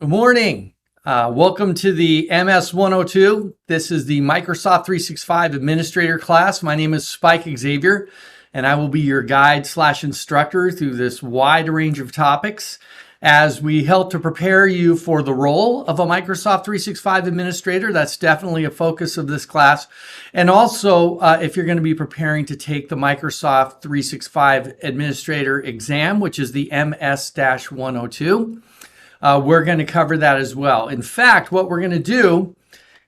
Good morning. Welcome to the MS-102. This is the Microsoft 365 Administrator class. My name is Spike Xavier, and I will be your guide/instructor through this wide range of topics as we help to prepare you for the role of a Microsoft 365 Administrator. That's definitely a focus of this class. And also, if you're going to be preparing to take the Microsoft 365 Administrator exam, which is the MS-102. We're going to cover that as well. In fact, what we're going to do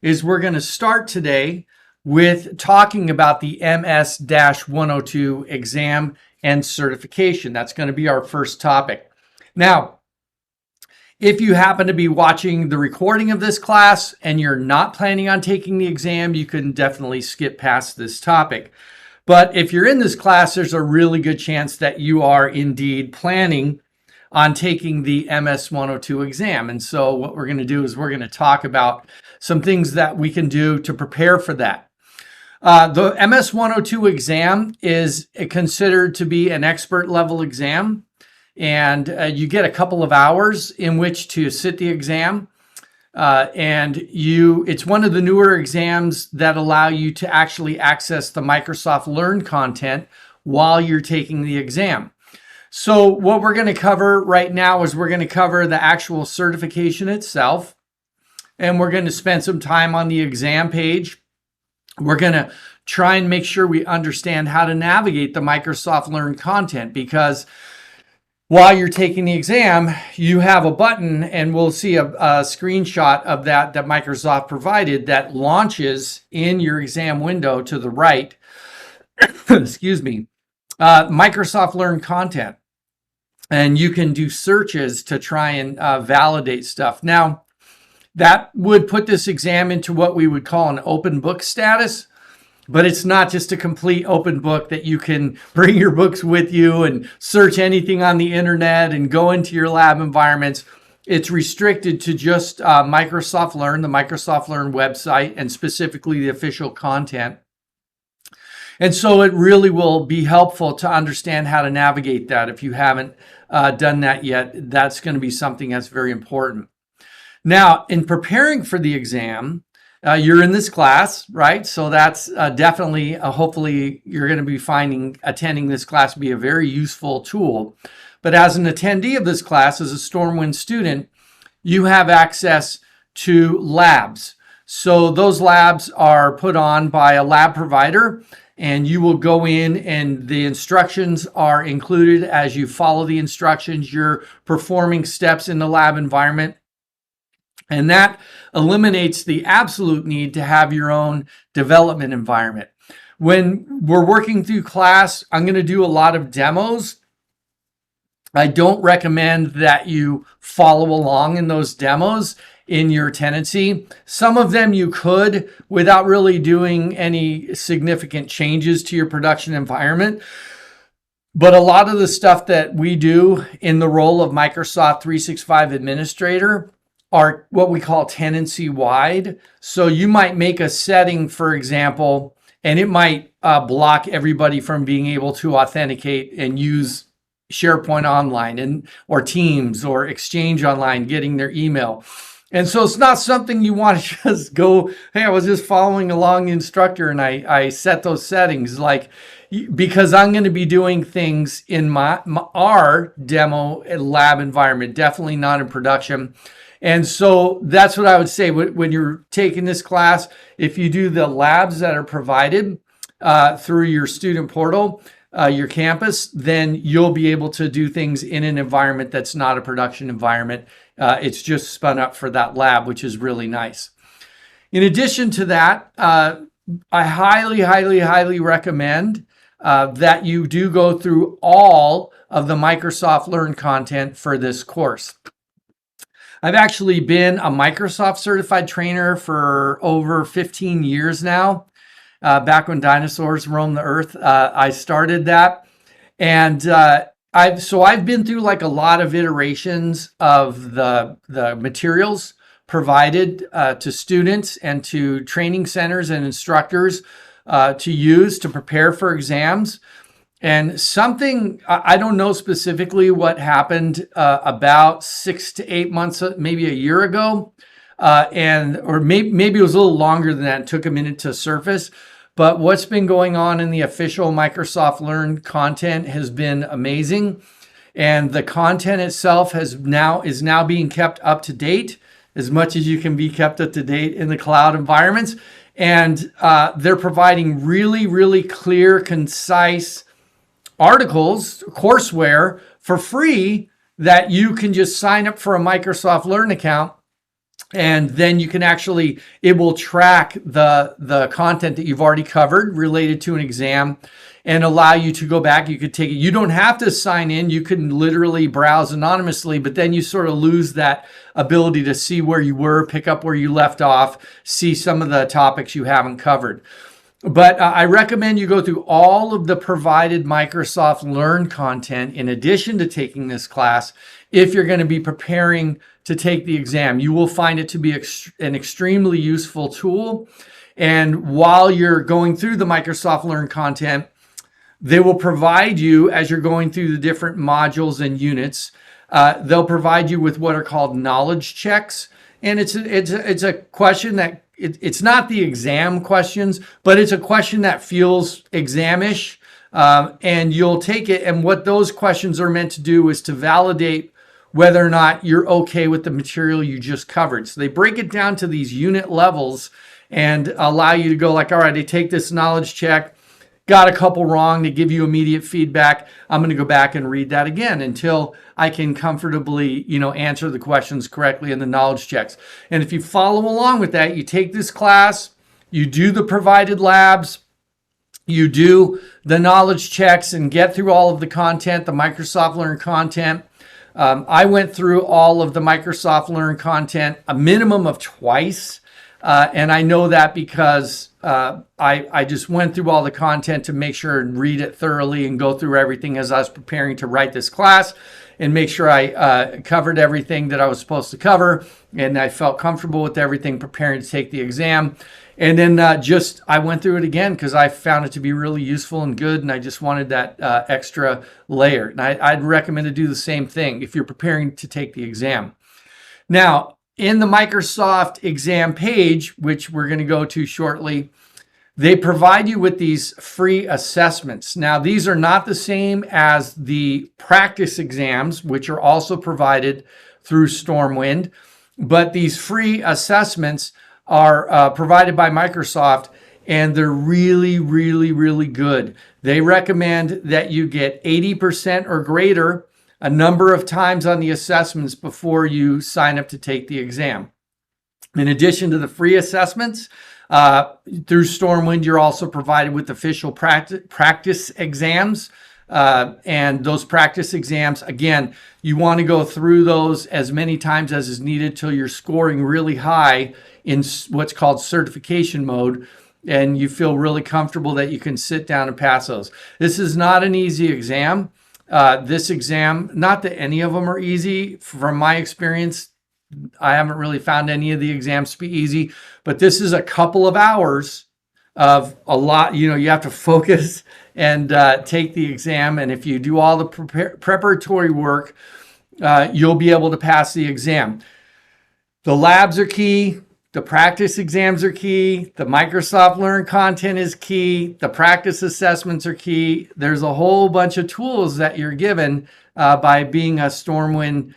is we're going to start today with talking about the MS-102 exam and certification. That's going to be our first topic. Now, if you happen to be watching the recording of this class and you're not planning on taking the exam, you can definitely skip past this topic. But if you're in this class, there's a really good chance that you are indeed planning on taking the MS-102 exam. And so what we're going to do is we're going to talk about some things that we can do to prepare for that. The MS-102 exam is considered to be an expert level exam, and you get a couple of hours in which to sit the exam. It's one of the newer exams that allow you to actually access the Microsoft Learn content while you're taking the exam. So what we're going to cover right now is we're going to cover the actual certification itself, and we're going to spend some time on the exam page. We're going to try and make sure we understand how to navigate the Microsoft Learn content, because while you're taking the exam, you have a button, and we'll see a screenshot of that Microsoft provided that launches in your exam window to the right. Excuse me. Microsoft Learn content. And you can do searches to try and validate stuff. Now, that would put this exam into what we would call an open book status, but it's not just a complete open book that you can bring your books with you and search anything on the internet and go into your lab environments. It's restricted to just Microsoft Learn, the Microsoft Learn website, and specifically the official content. And so it really will be helpful to understand how to navigate that. If you haven't done that yet, that's going to be something that's very important. Now, in preparing for the exam, you're in this class, right? So that's definitely, hopefully, you're going to be finding attending this class to be a very useful tool. But as an attendee of this class, as a Stormwind student, you have access to labs. So those labs are put on by a lab provider, and you will go in, and the instructions are included. As you follow the instructions, you're performing steps in the lab environment. And that eliminates the absolute need to have your own development environment. When we're working through class, I'm going to do a lot of demos. I don't recommend that you follow along in those demos in your tenancy. Some of them you could without really doing any significant changes to your production environment. But a lot of the stuff that we do in the role of Microsoft 365 Administrator are what we call tenancy wide. So you might make a setting, for example, and it might block everybody from being able to authenticate and use SharePoint Online or Teams or Exchange Online, getting their email. And so it's not something you want to just go, hey, I was just following along the instructor and I set those settings, because I'm going to be doing things in our demo lab environment, definitely not in production. And so that's what I would say when you're taking this class. If you do the labs that are provided through your student portal, your campus, then you'll be able to do things in an environment that's not a production environment. It's just spun up for that lab, which is really nice. In addition to that, I highly, highly, highly recommend that you do go through all of the Microsoft Learn content for this course. I've actually been a Microsoft certified trainer for over 15 years now. Back when dinosaurs roamed the earth, I started that. And I've been through like a lot of iterations of the materials provided to students and to training centers and instructors to use to prepare for exams. And something, I don't know specifically what happened about 6 to 8 months, maybe a year ago, or maybe it was a little longer than that. It took a minute to surface. But what's been going on in the official Microsoft Learn content has been amazing. And the content itself is now being kept up to date as much as you can be kept up to date in the cloud environments. And they're providing really, really clear, concise articles, courseware for free that you can just sign up for a Microsoft Learn account. And then you can it will track the content that you've already covered related to an exam and allow you to go back. You could take it. You don't have to sign in. You can literally browse anonymously, but then you sort of lose that ability to see where you were, pick up where you left off, see some of the topics you haven't covered. But I recommend you go through all of the provided Microsoft Learn content in addition to taking this class if you're going to be preparing to take the exam. You will find it to be an extremely useful tool. And while you're going through the Microsoft Learn content, they will provide you, as you're going through the different modules and units, they'll provide you with what are called knowledge checks. And it's a question that it's not the exam questions, but it's a question that feels examish, and you'll take it. And what those questions are meant to do is to validate whether or not you're okay with the material you just covered. So they break it down to these unit levels and allow you to go like, all right, I take this knowledge check, got a couple wrong, to give you immediate feedback. I'm going to go back and read that again until I can comfortably, answer the questions correctly in the knowledge checks. And if you follow along with that, you take this class, you do the provided labs, you do the knowledge checks and get through all of the content, the Microsoft Learn content. I went through all of the Microsoft Learn content a minimum of twice. And I know that because I just went through all the content to make sure and read it thoroughly and go through everything as I was preparing to write this class and make sure I covered everything that I was supposed to cover. And I felt comfortable with everything preparing to take the exam. And then I went through it again because I found it to be really useful and good. And I just wanted that extra layer. And I'd recommend to do the same thing if you're preparing to take the exam. Now, in the Microsoft exam page, which we're going to go to shortly, they provide you with these free assessments. Now, these are not the same as the practice exams, which are also provided through Stormwind, but these free assessments are provided by Microsoft, and they're really, really, really good. They recommend that you get 80% or greater a number of times on the assessments before you sign up to take the exam. In addition to the free assessments, through Stormwind, you're also provided with official practice exams. And those practice exams, again, you want to go through those as many times as is needed till you're scoring really high in what's called certification mode, and you feel really comfortable that you can sit down and pass those. This is not an easy exam. This exam, not that any of them are easy. From my experience, I haven't really found any of the exams to be easy, but this is a couple of hours of a lot. You have to focus and take the exam. And if you do all the preparatory work, you'll be able to pass the exam. The labs are key. The practice exams are key. The Microsoft Learn content is key. The practice assessments are key. There's a whole bunch of tools that you're given by being a Stormwind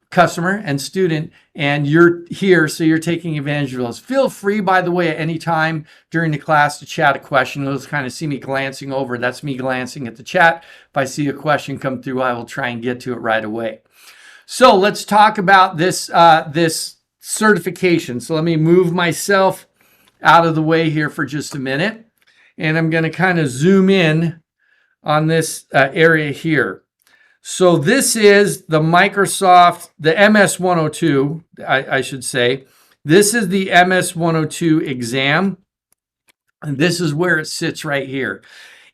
customer and student, and you're here, so you're taking advantage of those. Feel free, by the way, at any time during the class to chat a question. You'll just kind of see me glancing over. That's me glancing at the chat. If I see a question come through, I will try and get to it right away. So let's talk about this certification. So let me move myself out of the way here for just a minute. And I'm going to kind of zoom in on this area here. So this is the Microsoft, the MS-102, I should say. This is the MS-102 exam. And this is where it sits right here.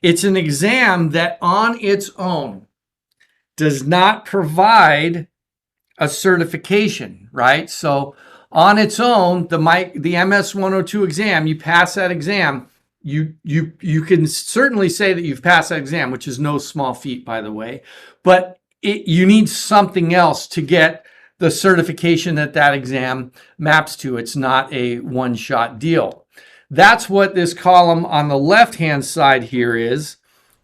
It's an exam that on its own does not provide a certification, right? So on its own, the MS-102 exam, you pass that exam, you can certainly say that you've passed that exam, which is no small feat, by the way, but you need something else to get the certification that that exam maps to. It's not a one-shot deal. That's what this column on the left-hand side here is.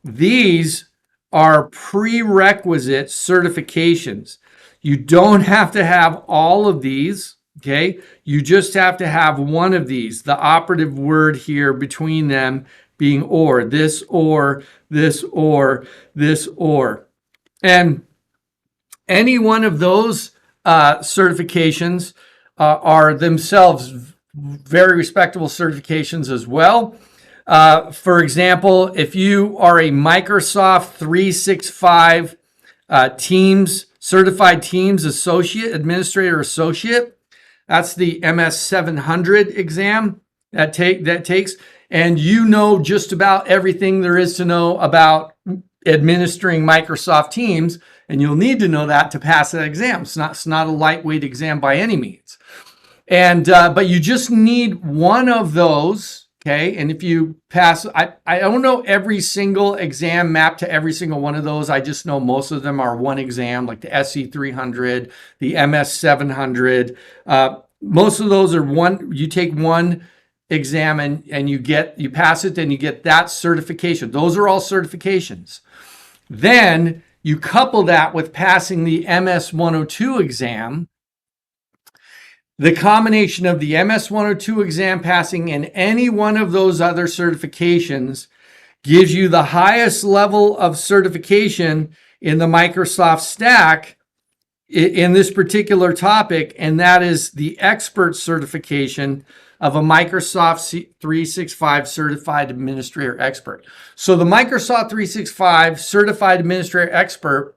These are prerequisite certifications. You don't have to have all of these, okay? You just have to have one of these. The operative word here between them being or, this or, this or, this or. And any one of those certifications are themselves very respectable certifications as well. For example, if you are a Microsoft 365 Teams Certified Teams Associate, Administrator Associate, that's the MS-102 exam that takes, and you know just about everything there is to know about administering Microsoft Teams, and you'll need to know that to pass that exam. It's not a lightweight exam by any means. And but you just need one of those, okay? And if you pass, I don't know every single exam mapped to every single one of those. I just know most of them are one exam, like the SE300, the MS-700. Most of those are one. You take one exam and you pass it, then you get that certification. Those are all certifications. Then you couple that with passing the MS-102 exam. The combination of the MS-102 exam passing and any one of those other certifications gives you the highest level of certification in the Microsoft stack in this particular topic, and that is the expert certification of a Microsoft 365 Certified Administrator Expert. So the Microsoft 365 Certified Administrator Expert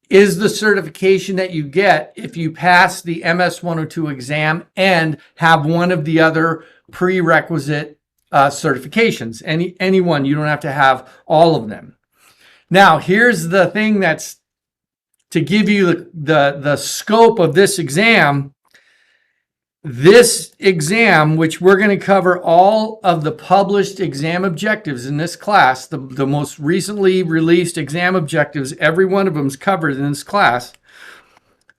is the certification that you get if you pass the MS-102 exam and have one of the other prerequisite certifications. Any one, you don't have to have all of them. Now, here's the thing that's to give you the scope of this exam. This exam, which we're going to cover all of the published exam objectives in this class, the most recently released exam objectives, every one of them is covered in this class.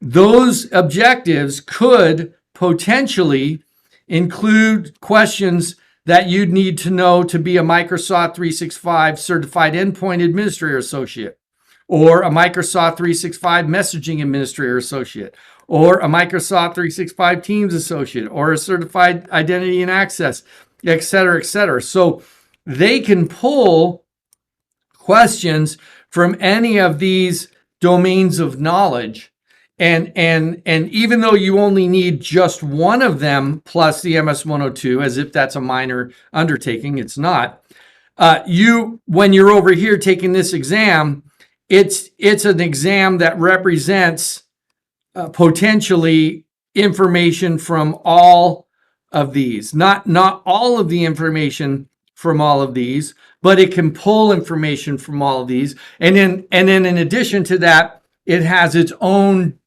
Those objectives could potentially include questions that you'd need to know to be a Microsoft 365 Certified Endpoint Administrator Associate, or a Microsoft 365 Messaging Administrator Associate, or a Microsoft 365 Teams Associate, or a Certified Identity and Access, et cetera, et cetera. So they can pull questions from any of these domains of knowledge. And even though you only need just one of them plus the MS-102, as if that's a minor undertaking, it's not. When you're over here taking this exam, it's an exam that represents potentially information from all of these, not all of the information from all of these, but it can pull information from all of these. And then in addition to that, it has its own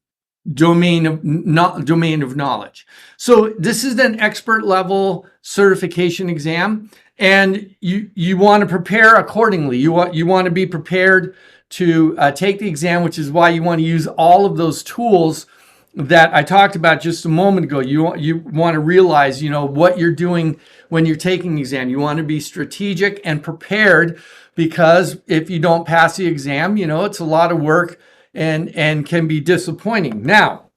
domain of knowledge. So this is an expert level certification exam, and you want to prepare accordingly. You want to be prepared to take the exam, which is why you want to use all of those tools that I talked about just a moment ago. You want to realize, what you're doing when you're taking the exam. You want to be strategic and prepared, because if you don't pass the exam, it's a lot of work and can be disappointing. Now,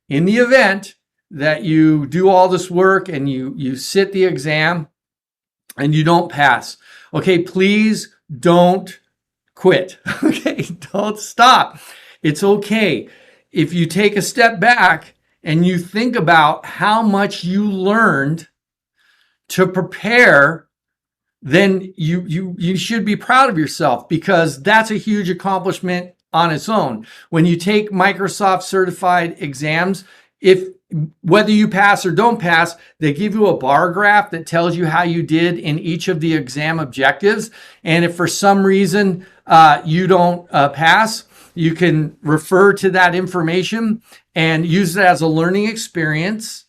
in the event that you do all this work and you sit the exam and you don't pass, okay, please don't quit. Okay, don't stop. It's okay. If you take a step back and you think about how much you learned to prepare, then you should be proud of yourself, because that's a huge accomplishment on its own. When you take Microsoft certified exams, whether you pass or don't pass, they give you a bar graph that tells you how you did in each of the exam objectives. And if for some reason you don't pass, you can refer to that information and use it as a learning experience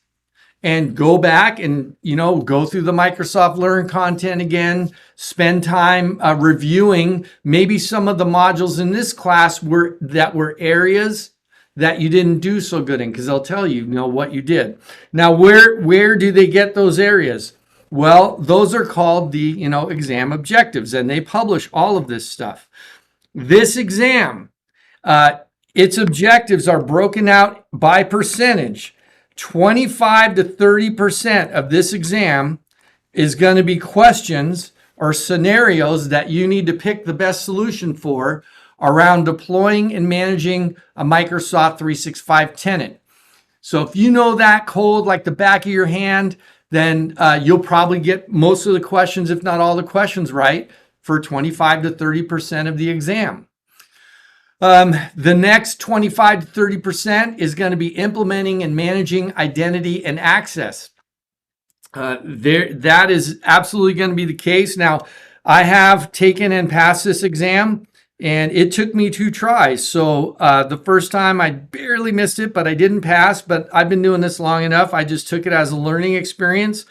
and go back and, go through the Microsoft Learn content again, spend time reviewing maybe some of the modules in this class were areas that you didn't do so good in, because they'll tell you, what you did. Now, where do they get those areas? Well, those are called the, exam objectives, and they publish all of this stuff. This exam, its objectives are broken out by percentage. 25 to 30% of this exam is going to be questions or scenarios that you need to pick the best solution for around deploying and managing a Microsoft 365 tenant. So if you know that code like the back of your hand, then you'll probably get most of the questions, if not all the questions, right for 25 to 30% of the exam. The next 25 to 30% is going to be implementing and managing identity and access. That is absolutely going to be the case. Now, I have taken and passed this exam, and it took me 2 tries. So the first time I barely missed it, but I didn't pass. But I've been doing this long enough. I just took it as a learning experience.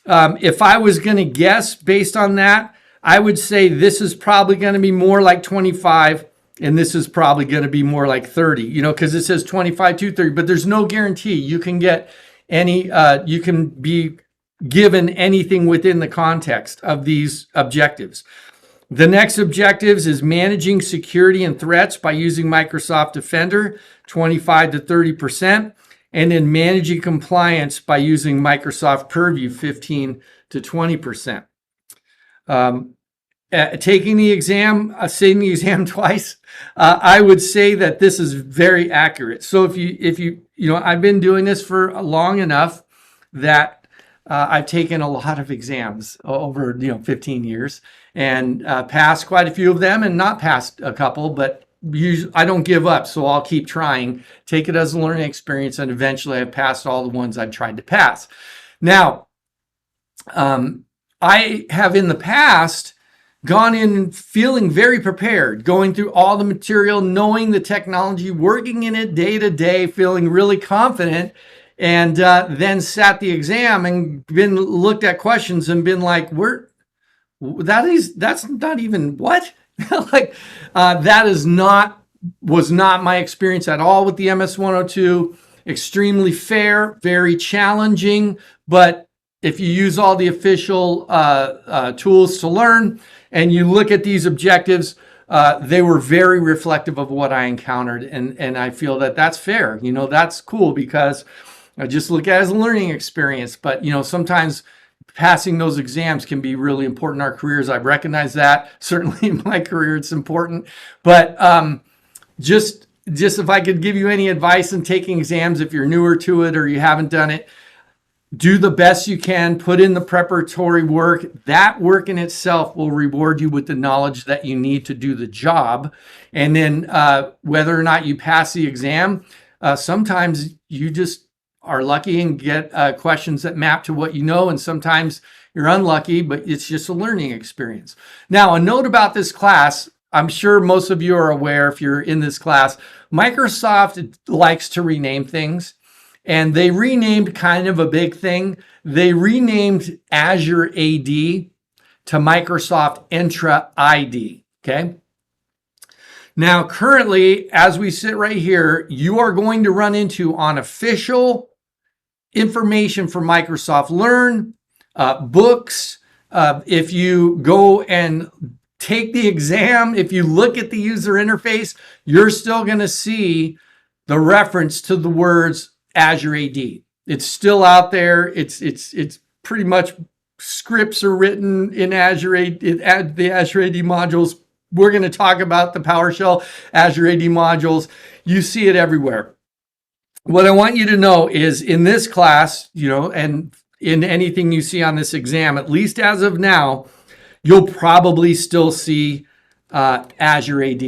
If I was going to guess based on that, I would say this is probably going to be more like 25. And this is probably going to be more like 30, because it says 25 to 30, but there's no guarantee you can get any, you can be given anything within the context of these objectives. The next objectives is managing security and threats by using Microsoft Defender, 25 to 30%, and then managing compliance by using Microsoft Purview, 15 to 20%. Taking the exam, sitting the exam twice, I would say that this is very accurate. So if you, I've been doing this for long enough that I've taken a lot of exams over, 15 years and passed quite a few of them and not passed a couple, but usually I don't give up. So I'll keep trying, take it as a learning experience, and eventually I've passed all the ones I've tried to pass. Now, I have in the past gone in feeling very prepared, going through all the material, knowing the technology, working in it day to day, feeling really confident, and then sat the exam and looked at questions and been like, that's not even what? That was not my experience at all with the MS-102. Extremely fair, very challenging, but if you use all the official tools to learn and you look at these objectives, they were very reflective of what I encountered. And I feel that that's fair. That's cool because I just look at it as a learning experience. But, sometimes passing those exams can be really important in our careers. I recognize that. Certainly in my career, it's important. But just if I could give you any advice in taking exams, if you're newer to it or you haven't done it, do the best you can, put in the preparatory work. That work in itself will reward you with the knowledge that you need to do the job. And then whether or not you pass the exam, sometimes you just are lucky and get questions that map to what you know, and sometimes you're unlucky, but it's just a learning experience. Now, a note about this class, I'm sure most of you are aware if you're in this class, Microsoft likes to rename things. And they renamed kind of a big thing. They renamed Azure AD to Microsoft Entra ID, okay? Now, currently, as we sit right here, you are going to run into unofficial information for Microsoft Learn, books. If you go and take the exam, if you look at the user interface, you're still going to see the reference to the words Azure AD. It's still out there. It's pretty much scripts are written in Azure AD, the Azure AD modules. We're going to talk about the PowerShell Azure AD modules. You see it everywhere. What I want you to know is in this class, and in anything you see on this exam, at least as of now, you'll probably still see Azure AD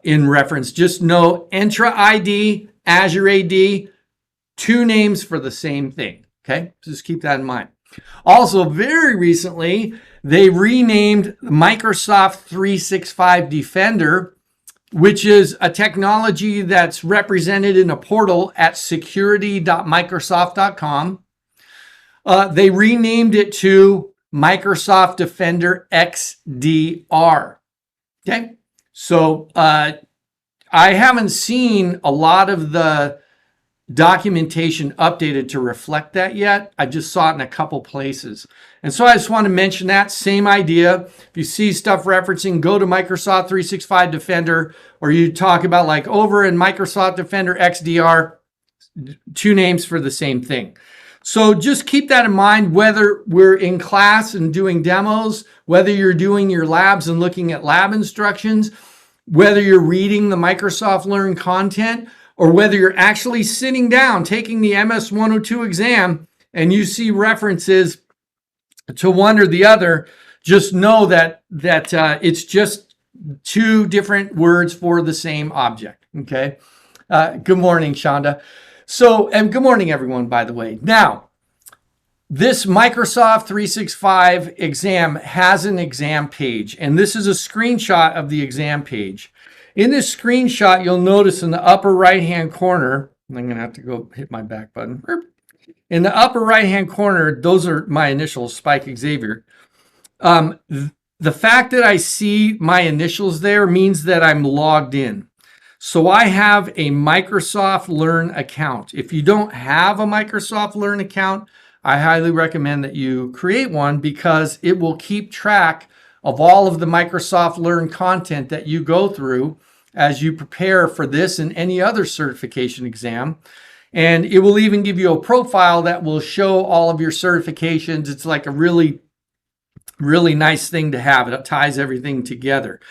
in reference. Just know Entra ID, Azure AD, 2 names for the same thing, okay? Just keep that in mind. Also, very recently, they renamed Microsoft 365 Defender, which is a technology that's represented in a portal at security.microsoft.com. They renamed it to Microsoft Defender XDR. Okay, so I haven't seen a lot of the documentation updated to reflect that yet. I just saw it in a couple places. And so I just want to mention that same idea. If you see stuff referencing, go to Microsoft 365 Defender, or you talk about like over in Microsoft Defender XDR, two names for the same thing. So just keep that in mind, whether we're in class and doing demos, whether you're doing your labs and looking at lab instructions, whether you're reading the Microsoft Learn content, or whether you're actually sitting down taking the MS-102 exam and you see references to one or the other, just know that it's just two different words for the same object. Okay. Good morning, Shonda. So, and good morning, everyone, by the way. Now, this Microsoft 365 exam has an exam page, and this is a screenshot of the exam page. In this screenshot, you'll notice in the upper right-hand corner, I'm going to have to go hit my back button. In the upper right-hand corner, those are my initials, Spike Xavier. The fact that I see my initials there means that I'm logged in. So I have a Microsoft Learn account. If you don't have a Microsoft Learn account, I highly recommend that you create one, because it will keep track of all of the Microsoft Learn content that you go through as you prepare for this and any other certification exam. And it will even give you a profile that will show all of your certifications. It's like a really, really nice thing to have. It ties everything together.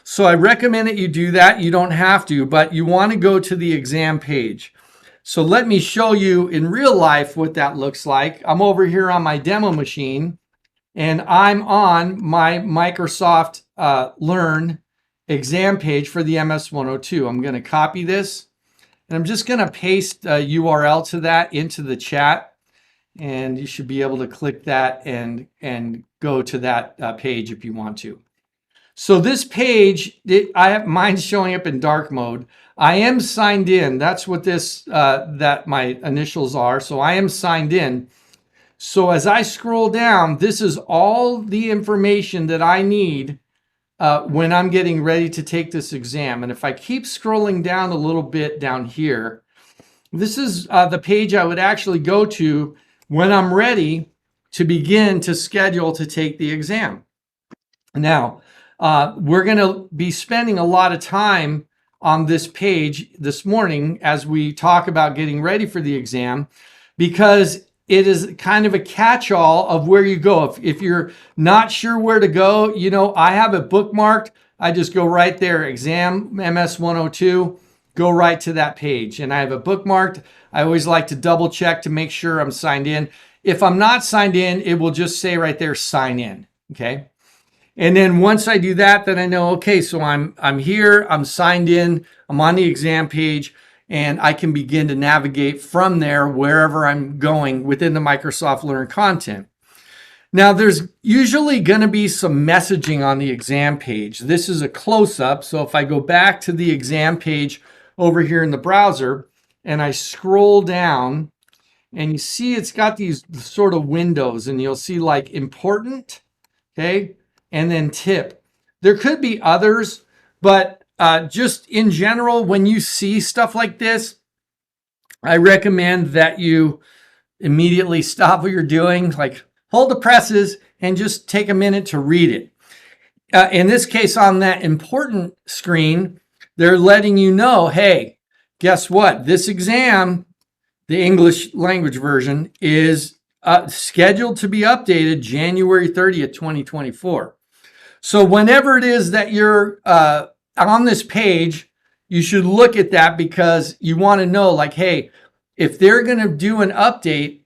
So I recommend that you do that. You don't have to, but you want to go to the exam page. So let me show you in real life what that looks like. I'm over here on my demo machine, and I'm on my Microsoft Learn exam page for the MS-102. I'm going to copy this, and I'm just going to paste a URL to that into the chat, and you should be able to click that and go to that page if you want to. So this page, I have mine showing up in dark mode. I am signed in. That's what this that my initials are. So I am signed in. So as I scroll down, this is all the information that I need when I'm getting ready to take this exam. And if I keep scrolling down a little bit down here, this is the page I would actually go to when I'm ready to begin to schedule to take the exam. Now, we're going to be spending a lot of time on this page this morning as we talk about getting ready for the exam, because it is kind of a catch-all of where you go. If you're not sure where to go, you know, I have it bookmarked. I just go right there, exam MS-102, go right to that page. And I have it bookmarked. I always like to double check to make sure I'm signed in. If I'm not signed in, it will just say right there, sign in, okay? And then once I do that, then I know, okay, so I'm here, I'm signed in, I'm on the exam page, and I can begin to navigate from there wherever I'm going within the Microsoft Learn content. Now, there's usually going to be some messaging on the exam page. This is a close-up, so if I go back to the exam page over here in the browser, and I scroll down, and you see it's got these sort of windows, and you'll see like important, okay, and then tip. There could be others, but just in general, when you see stuff like this, I recommend that you immediately stop what you're doing, like hold the presses and just take a minute to read it. In this case, on that important screen, they're letting you know, hey, guess what? This exam, the English language version, is scheduled to be updated January 30th, 2024. So whenever it is that you're on this page, you should look at that, because you want to know, like, hey, if they're going to do an update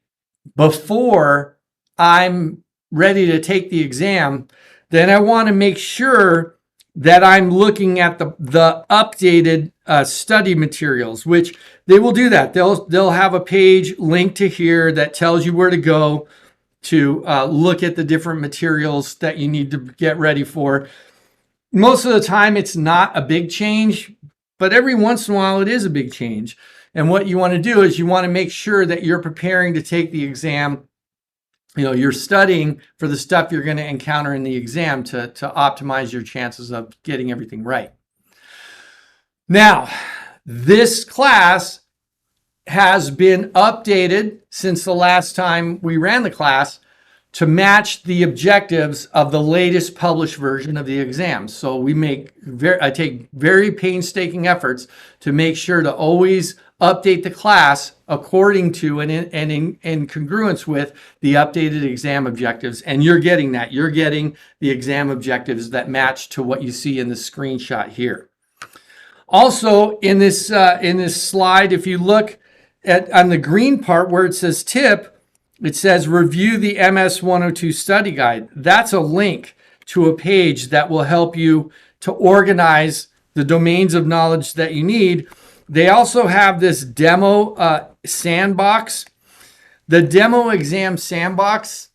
before I'm ready to take the exam, then I want to make sure that I'm looking at the updated study materials, which they will do that. They'll have a page linked to here that tells you where to go to look at the different materials that you need to get ready for. Most of the time, it's not a big change, but every once in a while, it is a big change. And what you want to do is you want to make sure that you're preparing to take the exam you're studying for the stuff you're going to encounter in the exam to optimize your chances of getting everything right. Now, this class has been updated since the last time we ran the class to match the objectives of the latest published version of the exam. So I take very painstaking efforts to make sure to always update the class according to and in congruence with the updated exam objectives. And you're getting that. You're getting the exam objectives that match to what you see in the screenshot here. Also, in this slide, if you look on the green part where it says tip, it says review the MS-102 study guide. That's a link to a page that will help you to organize the domains of knowledge that you need. They also have this demo sandbox. The demo exam sandbox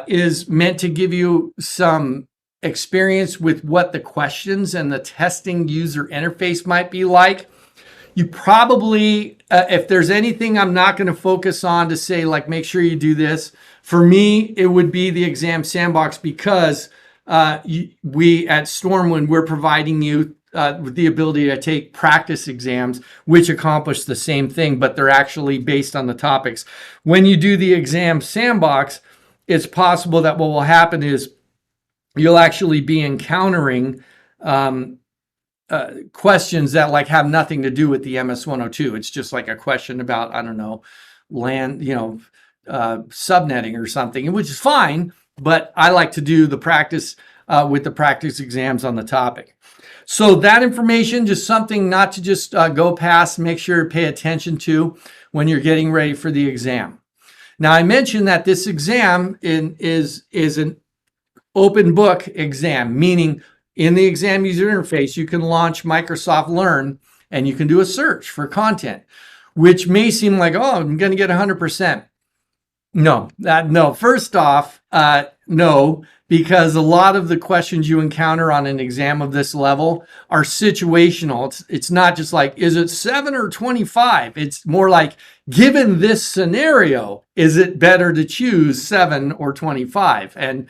is meant to give you some experience with what the questions and the testing user interface might be like. You probably, if there's anything I'm not going to focus on to say, like, make sure you do this, for me, it would be the exam sandbox, because we at Stormwind, we're providing you with the ability to take practice exams, which accomplish the same thing, but they're actually based on the topics. When you do the exam sandbox, it's possible that what will happen is you'll actually be encountering questions that like have nothing to do with the MS-102. It's just like a question about, I don't know, land, subnetting or something, which is fine, but I like to do the practice with the practice exams on the topic. So that information, just something not to just go past, make sure to pay attention to when you're getting ready for the exam. Now, I mentioned that this exam is an open book exam, meaning in the exam user interface, you can launch Microsoft Learn and you can do a search for content, which may seem like, oh, I'm going to get 100%. No. First off, no, because a lot of the questions you encounter on an exam of this level are situational. It's not just like, is it 7 or 25? It's more like, given this scenario, is it better to choose 7 or 25? And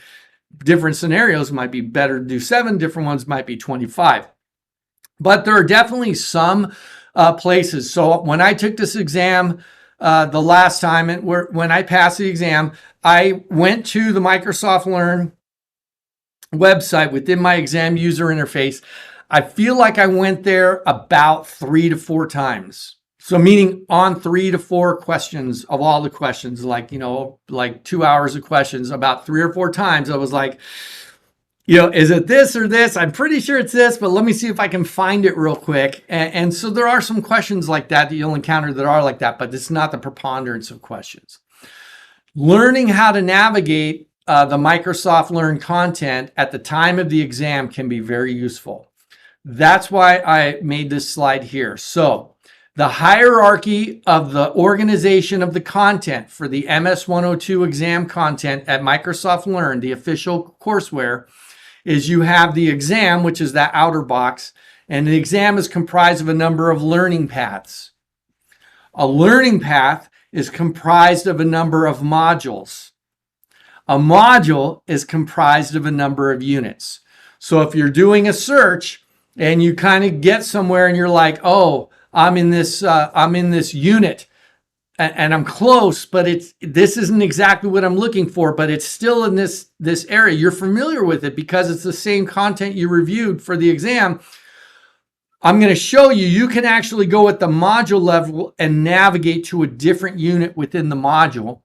different scenarios might be better to do 7, different ones might be 25. But there are definitely some places. So when I took this exam the last time, when I passed the exam, I went to the Microsoft Learn website within my exam user interface. I feel like I went there about 3 to 4 times. So meaning on 3 to 4 questions of all the questions, like 2 hours of questions, about 3 or 4 times, I was like, is it this or this? I'm pretty sure it's this, but let me see if I can find it real quick. And so there are some questions like that you'll encounter that are like that, but it's not the preponderance of questions. Learning how to navigate the Microsoft Learn content at the time of the exam can be very useful. That's why I made this slide here. So the hierarchy of the organization of the content for the MS-102 exam content at Microsoft Learn, the official courseware, is you have the exam, which is that outer box, and the exam is comprised of a number of learning paths. A learning path is comprised of a number of modules. A module is comprised of a number of units. So if you're doing a search and you kind of get somewhere and you're like, oh, I'm in this unit and I'm close, but this isn't exactly what I'm looking for, but it's still in this area. You're familiar with it because it's the same content you reviewed for the exam. I'm going to show you can actually go at the module level and navigate to a different unit within the module,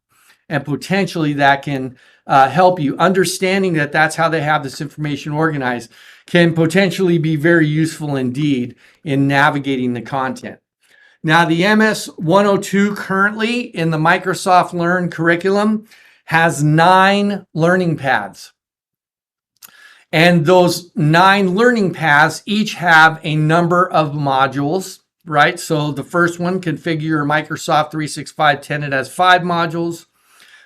and potentially that can help you. Understanding that that's how they have this information organized can potentially be very useful indeed in navigating the content. Now, the MS-102 currently in the Microsoft Learn curriculum has 9 learning paths. And those 9 learning paths each have a number of modules, right? So the first one, configure your Microsoft 365 tenant, has 5 modules.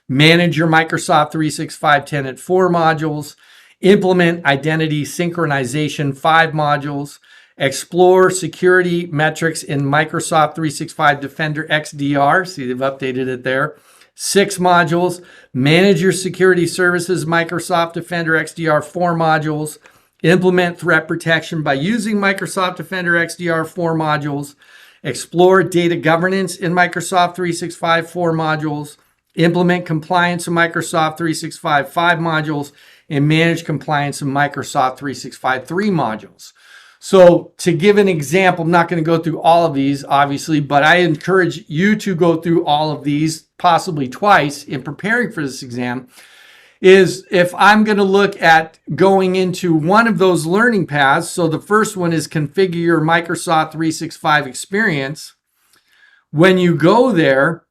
Manage your Microsoft 365 tenant, 4 modules. Implement identity synchronization, 5 modules. Explore security metrics in Microsoft 365 Defender XDR. See, they've updated it there. 6 modules. Manage your security services, Microsoft Defender XDR, 4 modules. Implement threat protection by using Microsoft Defender XDR, 4 modules. Explore data governance in Microsoft 365, 4 modules. Implement compliance in Microsoft 365, 5 modules. And manage compliance in Microsoft 365, 3 modules. So to give an example, I'm not going to go through all of these, obviously, but I encourage you to go through all of these, possibly twice, in preparing for this exam. Is if I'm going to look at going into one of those learning paths, so the first one is configure your Microsoft 365 experience. When you go there,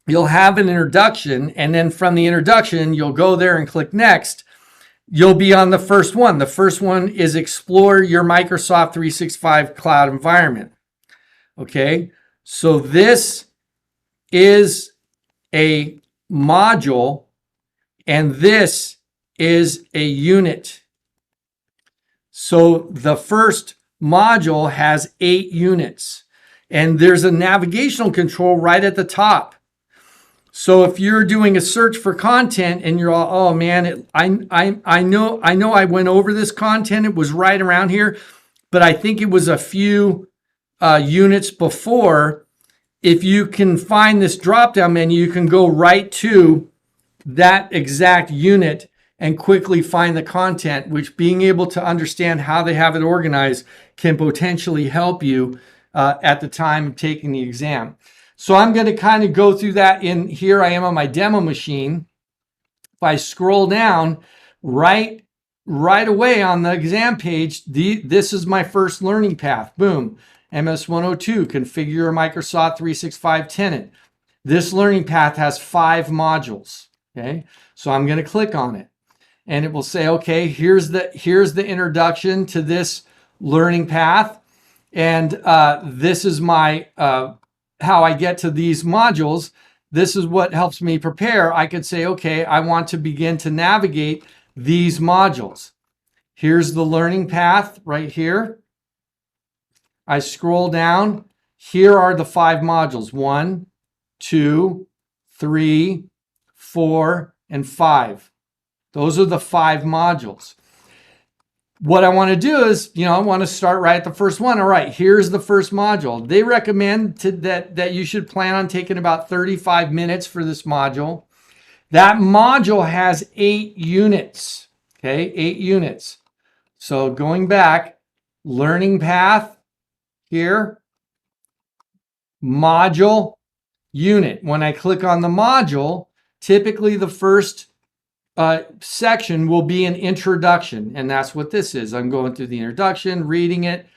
you'll have an introduction, and then from the introduction, you'll go there and click next. You'll be on the first one. The first one is explore your Microsoft 365 cloud environment. Okay, so this is a module, and this is a unit. So the first module has 8 units, and there's a navigational control right at the top. So if you're doing a search for content and you're all, oh man, I know I went over this content, it was right around here, but I think it was a few units before. If you can find this drop-down menu, you can go right to that exact unit and quickly find the content, which being able to understand how they have it organized can potentially help you at the time of taking the exam. So I'm going to kind of go through that in here. I am on my demo machine. If I scroll down right away on the exam page, this is my first learning path. Boom. MS-102, configure your Microsoft 365 tenant. This learning path has 5 modules. Okay. So I'm going to click on it and it will say, okay, here's the introduction to this learning path. And this is my, how I get to these modules. This is what helps me prepare. I could say, okay, I want to begin to navigate these modules. Here's the learning path right here. I scroll down. Here are the 5 modules. 1, 2, 3, 4, and 5. Those are the 5 modules. What I want to do is, I want to start right at the first one. All right, here's the first module. They recommend that you should plan on taking about 35 minutes for this module. That module has 8 units. Okay, 8 units. So going back, learning path here, module, unit. When I click on the module, typically the first section will be an introduction, and that's what this is. I'm going through the introduction, reading it,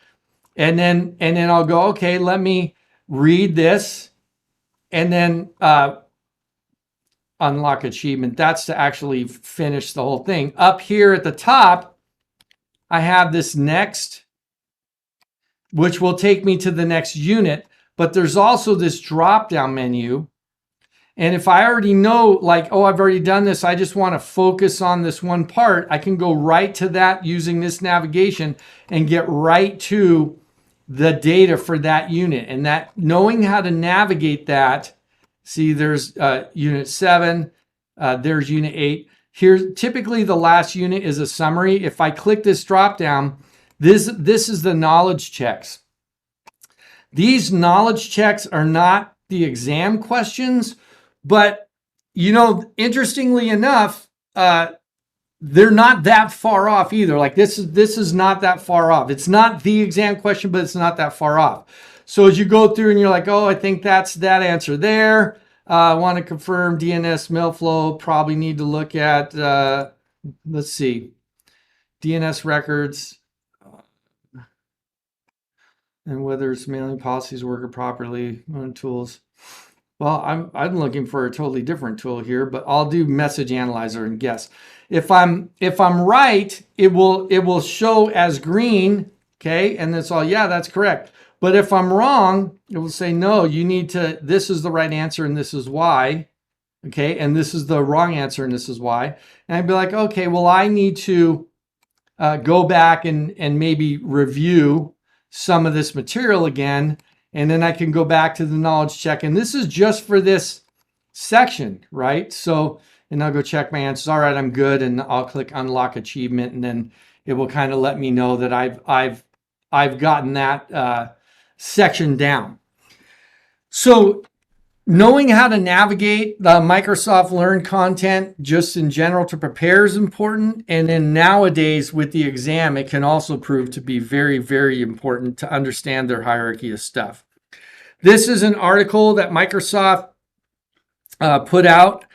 and then I'll go, okay, let me read this, and then unlock achievement. That's to actually finish the whole thing. Up here at the top, I have this next, which will take me to the next unit, but there's also this drop-down menu. And if I already know, like, oh, I've already done this, I just want to focus on this one part, I can go right to that using this navigation and get right to the data for that unit. And that, knowing how to navigate that, see, there's unit 7, there's unit 8. Here, typically the last unit is a summary. If I click this drop down, this is the knowledge checks. These knowledge checks are not the exam questions, but, interestingly enough, they're not that far off either. Like this is not that far off. It's not the exam question, but it's not that far off. So as you go through and you're like, oh, I think that's that answer there. I want to confirm DNS mail flow. Probably need to look at, let's see, DNS records and whether its mailing policies work properly on tools. Well, I'm looking for a totally different tool here, but I'll do message analyzer and guess. If I'm right, it will show as green, okay, and that's all. Yeah, that's correct. But if I'm wrong, it will say no. You need to. This is the right answer, and this is why, okay, and this is the wrong answer, and this is why. And I'd be like, okay, well, I need to go back and maybe review some of this material again. And then I can go back to the knowledge check. And this is just for this section, right? So, and I'll go check my answers. All right, I'm good. And I'll click unlock achievement, and then it will kind of let me know that I've gotten that section down. So knowing how to navigate the Microsoft Learn content just in general to prepare is important. And then nowadays with the exam, it can also prove to be very, very important to understand their hierarchy of stuff. This is an article that Microsoft put out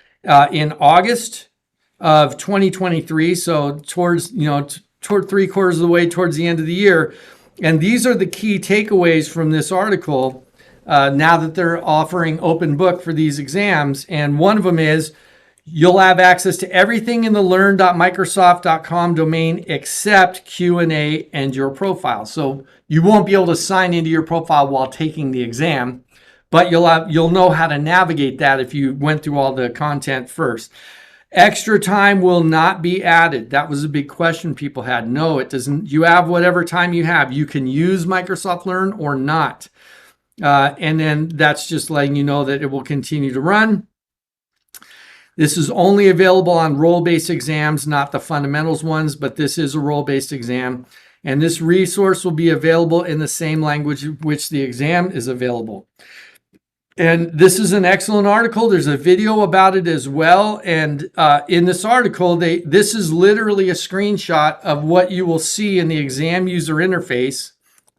in August of 2023. So towards, toward 3/4 of the way towards the end of the year. And these are the key takeaways from this article now that they're offering open book for these exams. And one of them is you'll have access to everything in the learn.microsoft.com domain except Q&A and your profile. So you won't be able to sign into your profile while taking the exam, but you'll know how to navigate that if you went through all the content first. Extra time will not be added. That was a big question people had. No, it doesn't. You have whatever time you have. You can use Microsoft Learn or not. And then that's just letting you know that it will continue to run. This is only available on role-based exams, not the fundamentals ones, but this is a role-based exam. And this resource will be available in the same language which the exam is available. And this is an excellent article. There's a video about it as well. And in this article, this is literally a screenshot of what you will see in the exam user interface.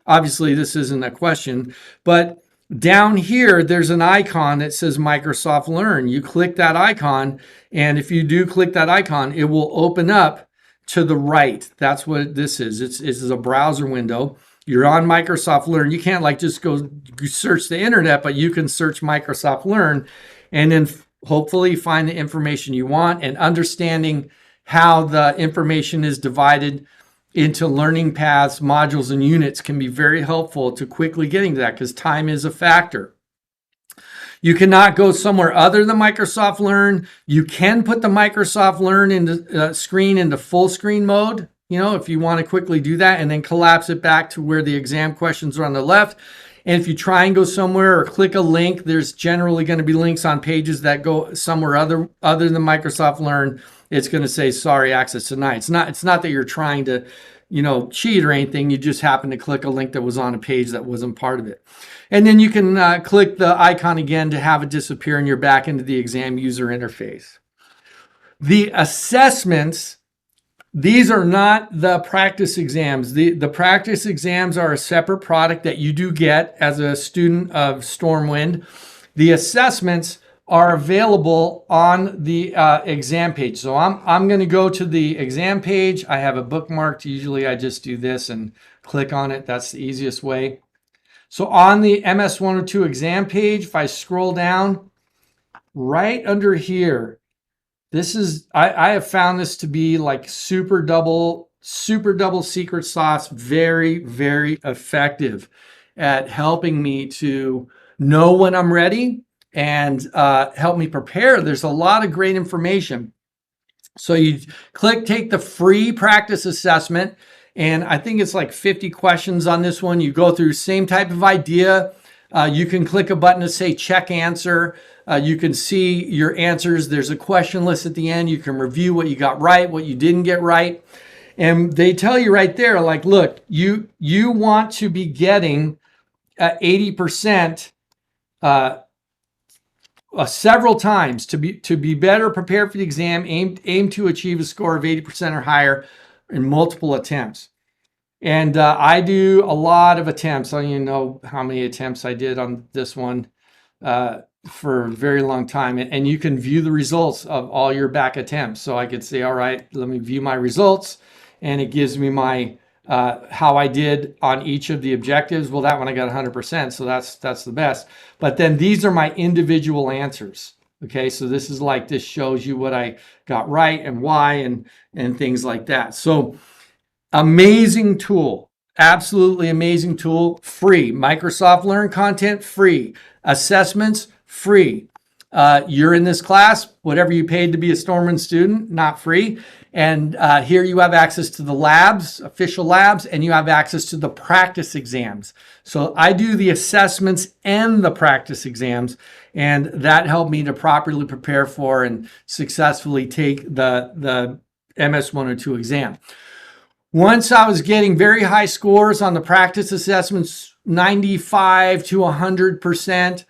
Obviously, this isn't a question, but down here, there's an icon that says Microsoft Learn. You click that icon, and if you do click that icon, it will open up to the right. That's what this is. It's a browser window. You're on Microsoft Learn. You can't like just go search the internet, but you can search Microsoft Learn and then hopefully find the information you want. And understanding how the information is divided into learning paths, modules, and units can be very helpful to quickly getting to that because time is a factor. You cannot go somewhere other than Microsoft Learn. You can put the Microsoft Learn into screen into full screen mode, if you want to quickly do that, and then collapse it back to where the exam questions are on the left. And if you try and go somewhere or click a link, there's generally going to be links on pages that go somewhere other than Microsoft Learn. It's going to say, sorry, access denied. It's not that you're trying to, cheat or anything. You just happen to click a link that was on a page that wasn't part of it. And then you can click the icon again to have it disappear and you're back into the exam user interface. The assessments, these are not the practice exams. The practice exams are a separate product that you do get as a student of Stormwind. The assessments are available on the exam page. So I'm going to go to the exam page. I have it bookmarked. Usually I just do this and click on it. That's the easiest way. So on the MS-102 exam page, if I scroll down right under here, this is, I have found this to be like super double secret sauce. Very, very effective at helping me to know when I'm ready and help me prepare. There's a lot of great information. So you take the free practice assessment, and I think it's like 50 questions on this one. You go through same type of idea. You can click a button to say check answer. You can see your answers. There's a question list at the end. You can review what you got right, what you didn't get right. And they tell you right there, like, look, you want to be getting 80% several times to be better prepared for the exam. Aim to achieve a score of 80% or higher in multiple attempts. And I do a lot of attempts. I don't even know how many attempts I did on this one for a very long time. And you can view the results of all your back attempts. So I could say, all right, let me view my results. And it gives me my how I did on each of the objectives. Well, that one I got 100%, so that's the best. But then these are my individual answers. Okay, so this is like, this shows you what I got right and why and things like that. So amazing tool, absolutely amazing tool, free. Microsoft Learn content, free. Assessments, free. You're in this class, whatever you paid to be a Stormwind student, not free. And here you have access to the labs, official labs, and you have access to the practice exams. So I do the assessments and the practice exams, and that helped me to properly prepare for and successfully take the MS-102 exam. Once I was getting very high scores on the practice assessments, 95 to 100%,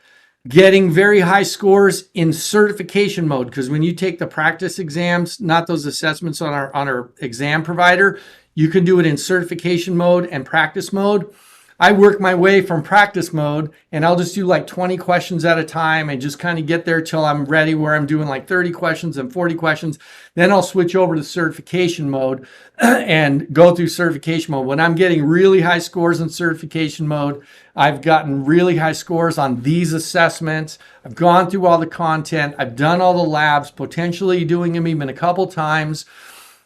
getting very high scores in certification mode, because when you take the practice exams, not those assessments on our exam provider, you can do it in certification mode and practice mode. I work my way from practice mode, and I'll just do like 20 questions at a time and just kind of get there till I'm ready, where I'm doing like 30 questions and 40 questions. Then I'll switch over to certification mode and go through certification mode. When I'm getting really high scores in certification mode, I've gotten really high scores on these assessments. I've gone through all the content. I've done all the labs, potentially doing them even a couple times.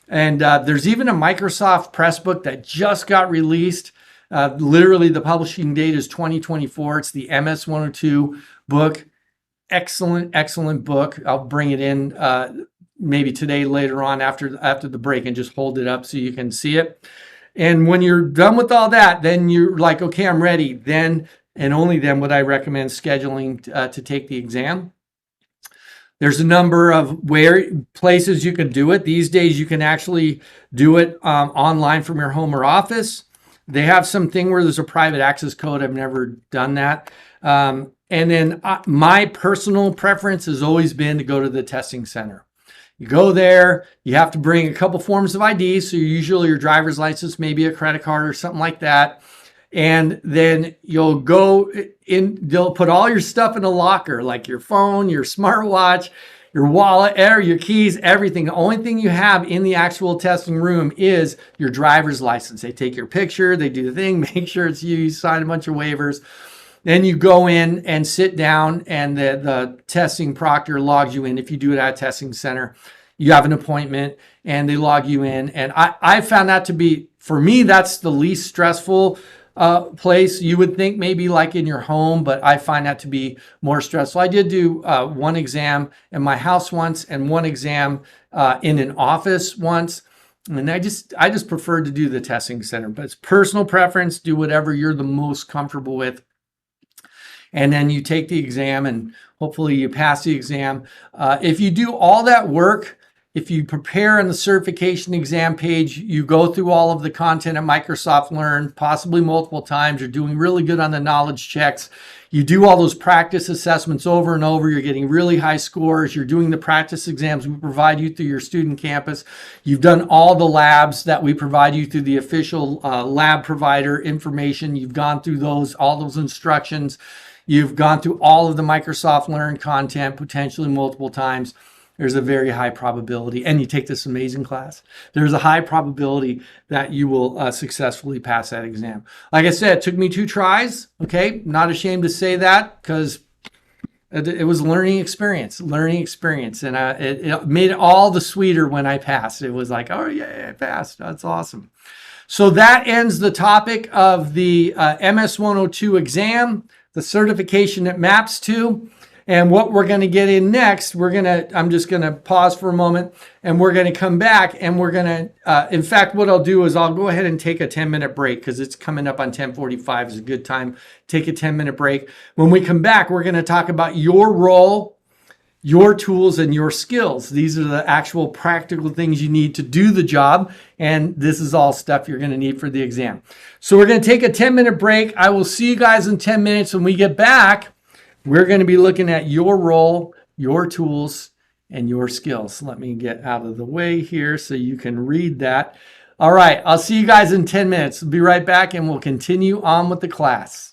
And there's even a Microsoft Pressbook that just got released. Literally, the publishing date is 2024. It's the MS-102 book. Excellent, excellent book. I'll bring it in maybe today, later on after the break, and just hold it up so you can see it. And when you're done with all that, then you're like, okay, I'm ready. Then and only then would I recommend scheduling to take the exam. There's a number of places you can do it. These days, you can actually do it online from your home or office. They have something where there's a private access code. I've never done that. And then my personal preference has always been to go to the testing center. You go there, you have to bring a couple forms of ID. So usually your driver's license, maybe a credit card or something like that. And then you'll go in, they'll put all your stuff in a locker, like your phone, your smartwatch, your wallet, your keys, everything. The only thing you have in the actual testing room is your driver's license. They take your picture, they do the thing, make sure it's you, you sign a bunch of waivers. Then you go in and sit down, and the testing proctor logs you in. If you do it at a testing center, you have an appointment and they log you in. And I found that to be, for me, that's the least stressful place. You would think maybe like in your home, but I find that to be more stressful. I did do one exam in my house once and one exam in an office once. And I just prefer to do the testing center, but it's personal preference. Do whatever you're the most comfortable with. And then you take the exam and hopefully you pass the exam. If you do all that work, if you prepare on the certification exam page, you go through all of the content at Microsoft Learn, possibly multiple times. You're doing really good on the knowledge checks. You do all those practice assessments over and over. You're getting really high scores. You're doing the practice exams we provide you through your student campus. You've done all the labs that we provide you through the official lab provider information. You've gone through those, all those instructions. You've gone through all of the Microsoft Learn content, potentially multiple times. There's a very high probability, and you take this amazing class, there's a high probability that you will successfully pass that exam. Like I said, it took me 2 tries. Okay, not ashamed to say that, because it was a learning experience, and it made it all the sweeter when I passed. It was like, oh yeah, I passed. That's awesome. So that ends the topic of the MS-102 exam, the certification it maps to. And what we're going to get in next, I'm just going to pause for a moment, and we're going to come back, and we're going to, in fact, what I'll do is I'll go ahead and take a 10-minute break, because it's coming up on 10:45 is a good time. Take a 10-minute break. When we come back, we're going to talk about your role, your tools, and your skills. These are the actual practical things you need to do the job. And this is all stuff you're going to need for the exam. So we're going to take a 10-minute break. I will see you guys in 10 minutes. When we get back, we're going to be looking at your role, your tools, and your skills. Let me get out of the way here so you can read that. All right, I'll see you guys in 10 minutes. We'll be right back, and we'll continue on with the class.